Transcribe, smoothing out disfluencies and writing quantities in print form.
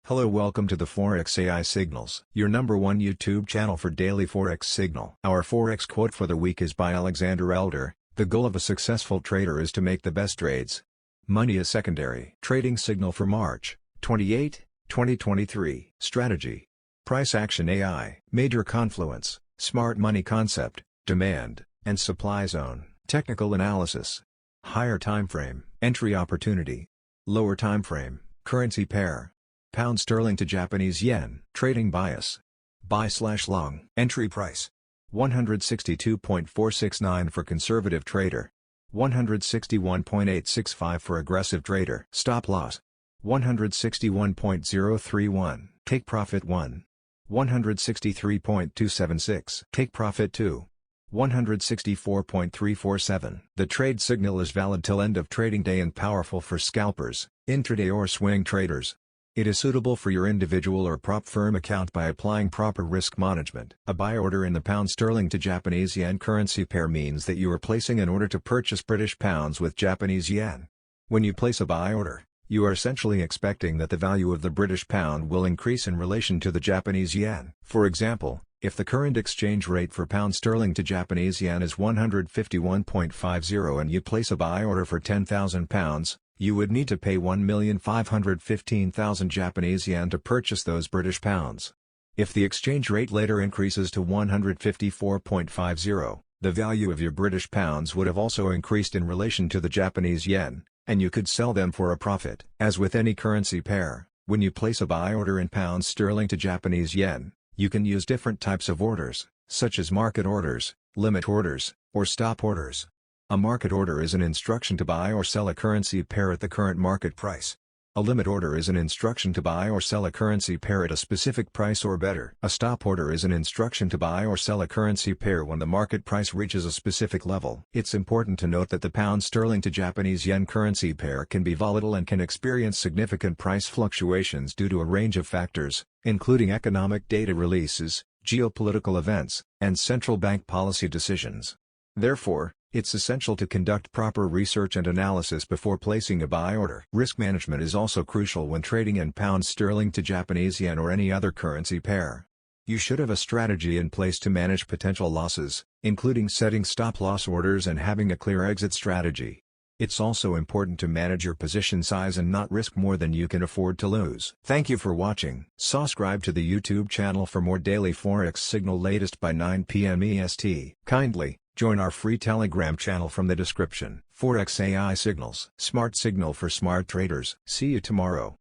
Hello, welcome to the Forex AI Signals, your #1 YouTube channel for daily Forex signal. Our Forex quote for the week is by Alexander Elder: "The goal of a successful trader is to make the best trades. Money is secondary." Trading signal for March 28, 2023. Strategy. Price action AI. Major confluence, smart money concept, demand, and supply zone. Technical analysis. Higher time frame, entry opportunity. Lower time frame, currency pair. Pound sterling to Japanese yen. Trading bias. Buy/long. Entry price. 162.469 for conservative trader. 161.865 for aggressive trader. Stop loss. 161.031. Take profit 1. 163.276. Take profit 2. 164.347. The trade signal is valid till end of trading day and powerful for scalpers, intraday or swing traders. It is suitable for your individual or prop firm account by applying proper risk management. A buy order in the pound sterling to Japanese yen currency pair means that you are placing an order to purchase British pounds with Japanese yen. When you place a buy order, you are essentially expecting that the value of the British pound will increase in relation to the Japanese yen. For example, if the current exchange rate for pound sterling to Japanese yen is 151.50 and you place a buy order for £10,000, you would need to pay 1,515,000 Japanese yen to purchase those British pounds. If the exchange rate later increases to 154.50, the value of your British pounds would have also increased in relation to the Japanese yen, and you could sell them for a profit. As with any currency pair, when you place a buy order in pound sterling to Japanese yen, you can use different types of orders, such as market orders, limit orders, or stop orders. A market order is an instruction to buy or sell a currency pair at the current market price. A limit order is an instruction to buy or sell a currency pair at a specific price or better. A stop order is an instruction to buy or sell a currency pair when the market price reaches a specific level. It's important to note that the pound sterling to Japanese yen currency pair can be volatile and can experience significant price fluctuations due to a range of factors, including economic data releases, geopolitical events, and central bank policy decisions. Therefore, it's essential to conduct proper research and analysis before placing a buy order. Risk management is also crucial when trading in pound sterling to Japanese yen or any other currency pair. You should have a strategy in place to manage potential losses, including setting stop-loss orders and having a clear exit strategy. It's also important to manage your position size and not risk more than you can afford to lose. Thank you for watching. Subscribe to the YouTube channel for more daily Forex signal latest by 9 p.m. EST. Kindly join our free Telegram channel from the description. Forex AI Signals. Smart signal for smart traders. See you tomorrow.